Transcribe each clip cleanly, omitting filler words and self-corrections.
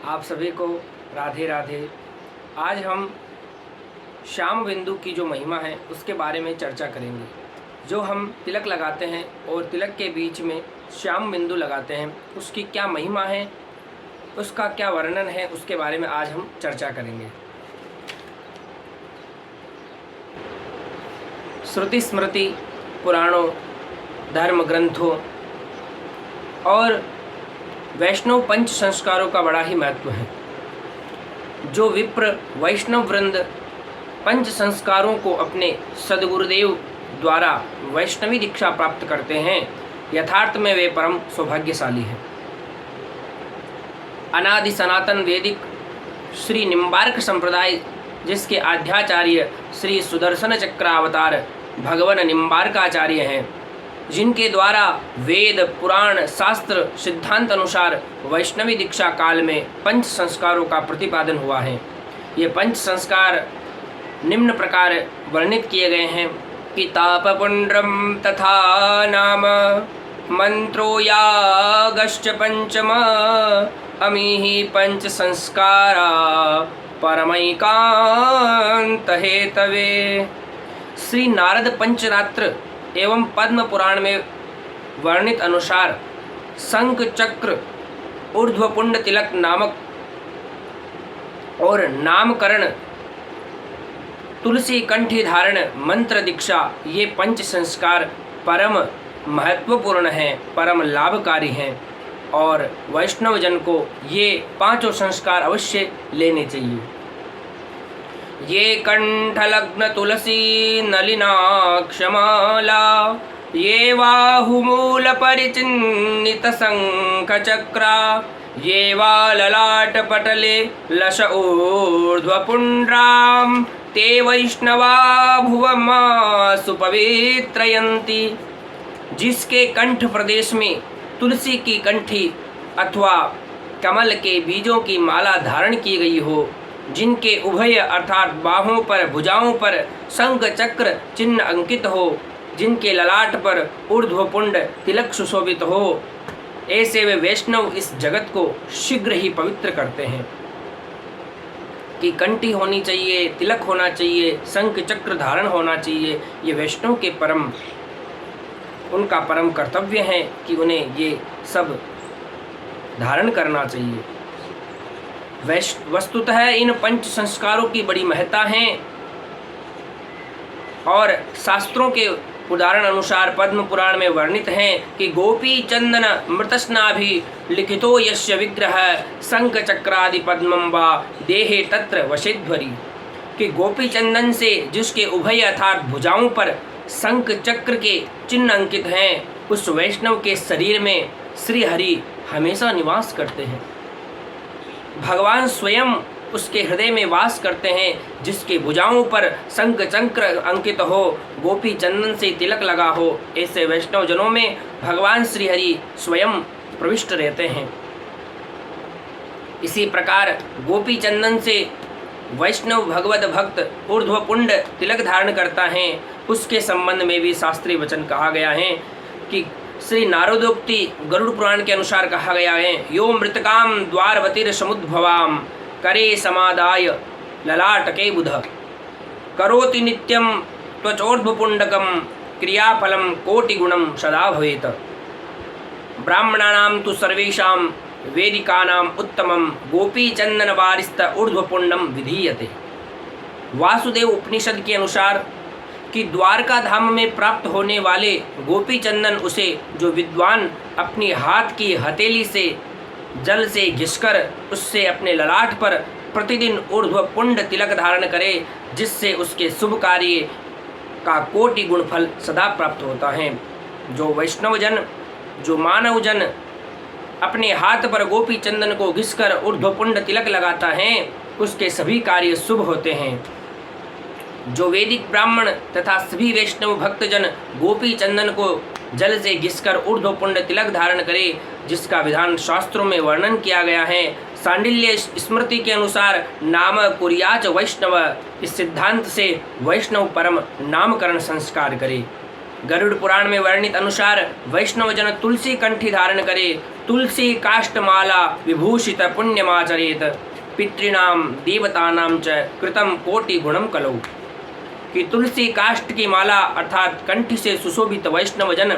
आप सभी को राधे राधे। आज हम श्याम बिंदु की जो महिमा है उसके बारे में चर्चा करेंगे। जो हम तिलक लगाते हैं और तिलक के बीच में श्याम बिंदु लगाते हैं, उसकी क्या महिमा है, उसका क्या वर्णन है, उसके बारे में आज हम चर्चा करेंगे। श्रुति स्मृति पुराणों, धर्म ग्रंथों और वैष्णव पंच संस्कारों का बड़ा ही महत्व है। जो विप्र वैष्णव वृंद पंच संस्कारों को अपने सदगुरुदेव द्वारा वैष्णवी दीक्षा प्राप्त करते हैं, यथार्थ में वे परम सौभाग्यशाली हैं। अनादि सनातन वैदिक श्री निम्बार्क संप्रदाय, जिसके आध्याचार्य श्री सुदर्शन चक्रावतार भगवान निम्बार्काचार्य हैं, जिनके द्वारा वेद पुराण शास्त्र सिद्धांत अनुसार वैष्णवी दीक्षा काल में पंच संस्कारों का प्रतिपादन हुआ है। ये पंच संस्कार निम्न प्रकार वर्णित किए गए हैं कि तापपुंड्रम तथा नाम मंत्रो यागश्च पंचम अमीहि पंच संस्कारा परमैकांत हेतवे। श्री नारद पंचरात्र एवं पद्म पुराण में वर्णित अनुसार शंख चक्र ऊर्ध्वपुंड तिलक नामक और नामकरण, तुलसी कंठी धारण, मंत्र दीक्षा, ये पंच संस्कार परम महत्वपूर्ण हैं, परम लाभकारी हैं और वैष्णव जन को ये पांचों संस्कार अवश्य लेने चाहिए। ये कंठलग्न तुलसी नलिनाक्षमाला, ये बाहुमूल परिचिन्नित शंख चक्रा, ये वा ललाट पटले लश ऊर्ध्वपुंड्राम, ते वैष्णवा भुवमा सुपवित्रयन्ति। जिसके कंठ प्रदेश में तुलसी की कंठी अथवा कमल के बीजों की माला धारण की गई हो, जिनके उभय अर्थात बाहों पर भुजाओं पर शंख चक्र चिन्ह अंकित हो, जिनके ललाट पर ऊर्ध्वपुंड तिलक सुशोभित हो, ऐसे वे वैष्णव इस जगत को शीघ्र ही पवित्र करते हैं। कि कंठी होनी चाहिए, तिलक होना चाहिए, शंख चक्र धारण होना चाहिए, ये वैष्णव के उनका परम कर्तव्य है कि उन्हें ये सब धारण करना चाहिए। वस्तुतः इन पंच संस्कारों की बड़ी महत्ता है और शास्त्रों के उदाहरण अनुसार पद्म पुराण में वर्णित हैं कि गोपी चंदन मृतस्नाभि लिखितो यस्य विग्रह शंख चक्रादि पद्मं वा देहे तत्र वशेध्वरी। कि गोपी चंदन से जिसके उभय अर्थात भुजाओं पर शंख चक्र के चिन्ह अंकित हैं, उस वैष्णव के शरीर में श्री हरि हमेशा निवास करते हैं। भगवान स्वयं उसके हृदय में वास करते हैं। जिसके भुजाओं पर शंख चक्र अंकित हो, गोपी चंदन से तिलक लगा हो, ऐसे वैष्णव जनों में भगवान श्री हरि स्वयं प्रविष्ट रहते हैं। इसी प्रकार गोपी चंदन से वैष्णव भगवत भक्त ऊर्ध्वपुंड तिलक धारण करता है, उसके संबंध में भी शास्त्रीय वचन कहा गया है कि श्री नारदोक्ति गरुड़ पुराण के अनुसार कहा गया है, यो मृतकाम द्वारवतीर समुद्भवाम करे समादाय ललाटके बुध करोति नित्यम त्वचोर्ध्वपुंडकम क्रियाफलम कोटिगुणम सदा भवेत। ब्राह्मणानां तु सर्वेषां वेदिकानां उत्तमं गोपी चंदन वारिस्त ऊर्ध्वपुंडम विधीयते। वासुदेव उपनिषद के अनुसार कि द्वारका धाम में प्राप्त होने वाले गोपी चंदन उसे जो विद्वान अपनी हाथ की हथेली से जल से घिसकर उससे अपने ललाट पर प्रतिदिन ऊर्ध्वपुंड तिलक धारण करे, जिससे उसके शुभ कार्य का कोटि गुण फल सदा प्राप्त होता है। जो वैष्णव जन, जो मानव जन अपने हाथ पर गोपी चंदन को घिसकर ऊर्ध्वपुंड तिलक लगाता है, उसके सभी कार्य शुभ होते हैं। जो वैदिक ब्राह्मण तथा सभी वैष्णव भक्तजन गोपी चंदन को जल से घिसकर ऊर्ध्वपुंड तिलक धारण करे, जिसका विधान शास्त्रों में वर्णन किया गया है। सांडिल्य स्मृति के अनुसार नाम कुर्याच वैष्णव, इस सिद्धांत से वैष्णव परम नामकरण संस्कार करे। गरुड़ पुराण में वर्णित अनुसार वैष्णव जन तुलसी कंठी धारण करे तुलसी काष्ठमाला विभूषित पुण्यमाचरेत पितॄणाम देवतानां च कृतम कोटि गुणम कलौ। कि तुलसी काष्ठ की माला अर्थात कंठी से सुशोभित वैष्णव जन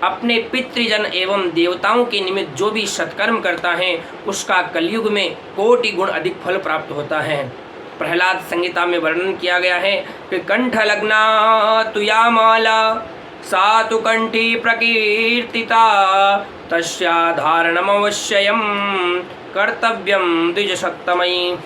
अपने पितृजन एवं देवताओं के निमित्त जो भी सत्कर्म करता है उसका कलयुग में कोटि गुण अधिक फल प्राप्त होता है। प्रहलाद संहिता में वर्णन किया गया है कि कंठ लग्ना तुया माला सा तु कंठी प्रकीर्तिता तस्या धारणम अवश्यम कर्तव्यम द्विजशक्तमयी।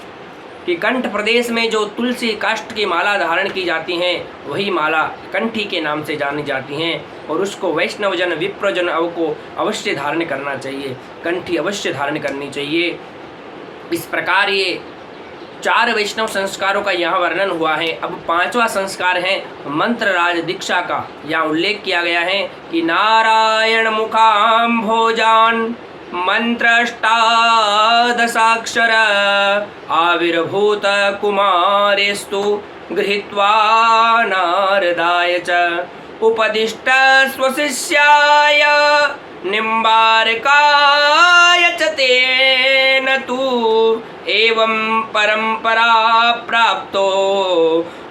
कि कंठ प्रदेश में जो तुलसी काष्ठ की माला धारण की जाती हैं वही माला कंठी के नाम से जानी जाती हैं और उसको वैष्णवजन विप्रजन को अवश्य धारण करना चाहिए, कंठी अवश्य धारण करनी चाहिए। इस प्रकार ये 4 वैष्णव संस्कारों का यहाँ वर्णन हुआ है। अब 5वां संस्कार है मंत्र राज दीक्षा का। यहाँ उल्लेख किया गया है कि नारायण मुखाम भोजान मंत्रष्टादशाक्षर आविर्भूत कुमारेस्तु गृहीत्वा नारदाय च उपदिष्ट स्वशिष्याय निम्बारकाय च तेन तु एवं परंपरा प्राप्तो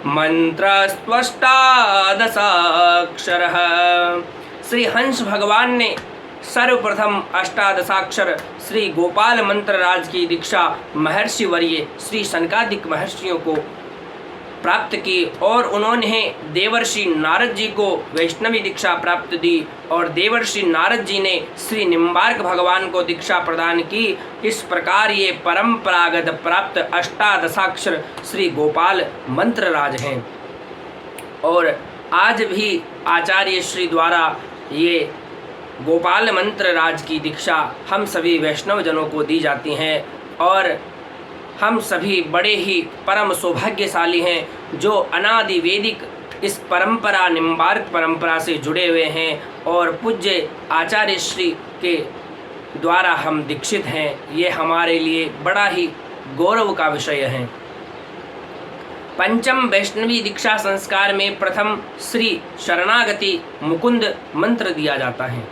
मंत्रस्त्वष्टादशाक्षरः। श्री हंस भगवान ने सर्वप्रथम अष्टादशाक्षर श्री गोपाल मंत्र राज की दीक्षा महर्षि वर्य श्री सनकादिक महर्षियों को प्राप्त की और उन्होंने देवर्षि नारद जी को वैष्णवी दीक्षा प्राप्त दी और देवर्षि नारद जी ने श्री निम्बार्क भगवान को दीक्षा प्रदान की। इस प्रकार ये परंपरागत प्राप्त अष्टादशाक्षर श्री गोपाल मंत्र राज हैं और आज भी आचार्य श्री द्वारा ये गोपाल मंत्र राज की दीक्षा हम सभी वैष्णव जनों को दी जाती हैं और हम सभी बड़े ही परम सौभाग्यशाली हैं जो अनादि वैदिक इस परंपरा निम्बार्क परंपरा से जुड़े हुए हैं और पूज्य आचार्य श्री के द्वारा हम दीक्षित हैं। ये हमारे लिए बड़ा ही गौरव का विषय है। पंचम वैष्णवी दीक्षा संस्कार में प्रथम श्री शरणागति मुकुंद मंत्र दिया जाता है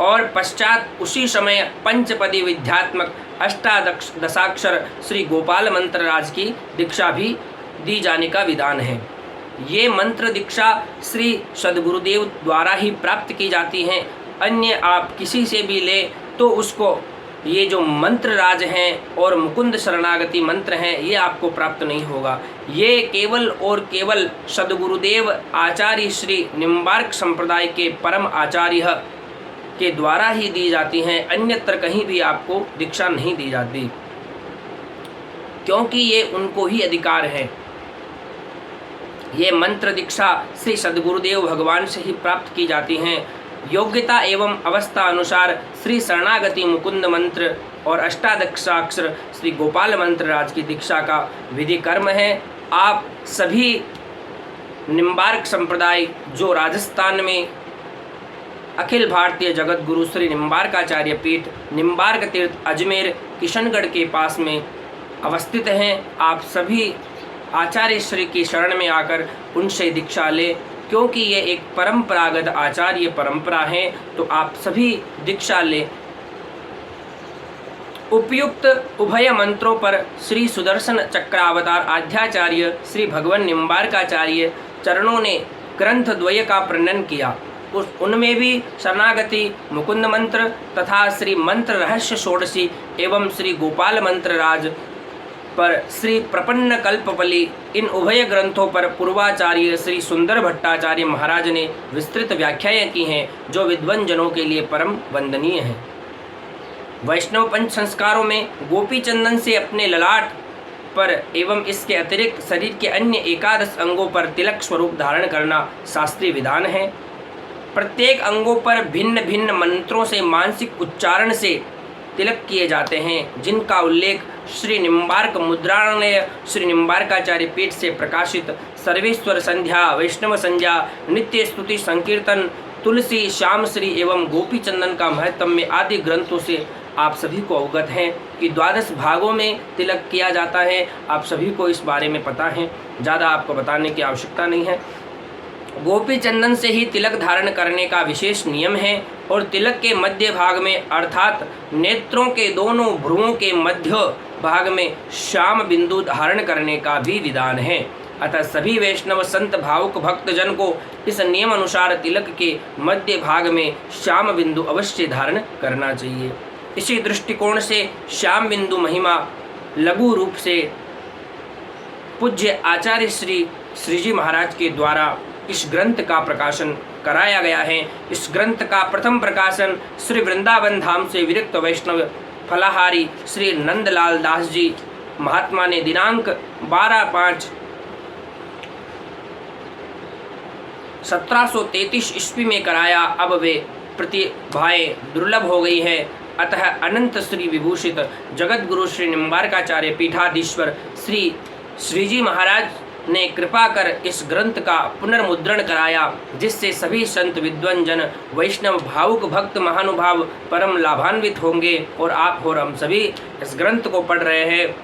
और पश्चात उसी समय पंचपदी विद्यात्मक अष्टादशाक्षर श्री गोपाल मंत्र राज की दीक्षा भी दी जाने का विधान है। ये मंत्र दीक्षा श्री सद्गुरुदेव द्वारा ही प्राप्त की जाती हैं। अन्य आप किसी से भी ले तो उसको ये जो मंत्र राज हैं और मुकुंद शरणागति मंत्र हैं ये आपको प्राप्त नहीं होगा। ये केवल और केवल सद्गुरुदेव आचार्य श्री निम्बार्क संप्रदाय के परम आचार्य के द्वारा ही दी जाती हैं, अन्यत्र कहीं भी आपको दीक्षा नहीं दी जाती क्योंकि ये उनको ही अधिकार है। ये मंत्र दीक्षा श्री सद्गुरुदेव भगवान से ही प्राप्त की जाती हैं। योग्यता एवं अवस्था अनुसार श्री शरणागति मुकुंद मंत्र और अष्टादशाक्षर श्री गोपाल मंत्र राज की दीक्षा का विधि कर्म है। आप सभी निम्बार्क संप्रदाय जो राजस्थान में अखिल भारतीय जगत गुरु श्री निम्बार्काचार्य पीठ निम्बार्क तीर्थ अजमेर किशनगढ़ के पास में अवस्थित हैं, आप सभी आचार्य श्री की शरण में आकर उनसे दीक्षा लें क्योंकि ये एक परंपरागत आचार्य परंपरा है। तो आप सभी दीक्षा लें। उपयुक्त उभय मंत्रों पर श्री सुदर्शन चक्रावतार आध्याचार्य श्री भगवान निम्बार्काचार्य चरणों ने ग्रंथ द्वय का प्रणयन किया। उनमें भी शरणागति मुकुंद मंत्र तथा श्री मंत्र रहस्य षोडशी एवं श्री गोपाल मंत्र राज पर श्री प्रपन्न कल्पवली इन उभय ग्रंथों पर पूर्वाचार्य श्री सुंदर भट्टाचार्य महाराज ने विस्तृत व्याख्याएं की हैं जो विद्वान जनों के लिए परम वंदनीय हैं। वैष्णव पंच संस्कारों में गोपी चंदन से अपने ललाट पर एवं इसके अतिरिक्त शरीर के अन्य 11 अंगों पर तिलक स्वरूप धारण करना शास्त्रीय विधान है। प्रत्येक अंगों पर भिन्न भिन्न मंत्रों से मानसिक उच्चारण से तिलक किए जाते हैं जिनका उल्लेख श्री निम्बार्क मुद्रालय श्री निम्बार्काचार्य पीठ से प्रकाशित सर्वेश्वर संध्या वैष्णव संध्या नित्य स्तुति संकीर्तन तुलसी श्याम श्री एवं गोपी चंदन का महत्व आदि ग्रंथों से आप सभी को अवगत हैं कि 12 भागों में तिलक किया जाता है। आप सभी को इस बारे में पता है, ज़्यादा आपको बताने की आवश्यकता नहीं है। गोपी चंदन से ही तिलक धारण करने का विशेष नियम है और तिलक के मध्य भाग में अर्थात नेत्रों के दोनों भ्रुवों के मध्य भाग में श्याम बिंदु धारण करने का भी विधान है। अतः सभी वैष्णव संत भावुक भक्तजन को इस नियम अनुसार तिलक के मध्य भाग में श्याम बिंदु अवश्य धारण करना चाहिए। इसी दृष्टिकोण से श्याम बिंदु महिमा लघु रूप से पूज्य आचार्य श्री श्रीजी महाराज के द्वारा इस ग्रंथ का प्रकाशन कराया गया है। इस ग्रंथ का प्रथम प्रकाशन श्री वृंदावन धाम से विरक्त वैष्णव फलाहारी श्री नंदलाल दास जी महात्मा ने दिनांक 12/5/1733 ईस्वी में कराया। अब वे प्रतिभाएं दुर्लभ हो गई है। अतः अनंत श्री विभूषित जगत गुरु श्री निम्बारकाचार्य पीठाधीश्वर श्री श्रीजी महाराज ने कृपा कर इस ग्रंथ का पुनर्मुद्रण कराया, जिससे सभी संत विद्वान जन वैष्णव भावुक भक्त महानुभाव परम लाभान्वित होंगे और आप और हम सभी इस ग्रंथ को पढ़ रहे हैं।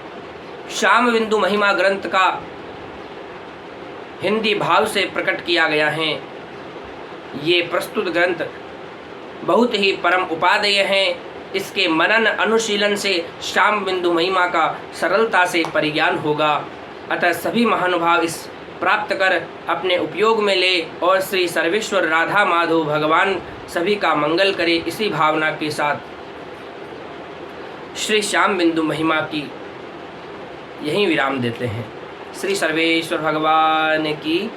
श्याम बिंदु महिमा ग्रंथ का हिंदी भाव से प्रकट किया गया है। ये प्रस्तुत ग्रंथ बहुत ही परम उपादेय है। इसके मनन अनुशीलन से श्याम बिंदु महिमा का सरलता से परिज्ञान होगा। अतः सभी महानुभाव इस प्राप्त कर अपने उपयोग में ले और श्री सर्वेश्वर राधा माधव भगवान सभी का मंगल करे। इसी भावना के साथ श्री श्याम बिंदु महिमा की यहीं विराम देते हैं। श्री सर्वेश्वर भगवान की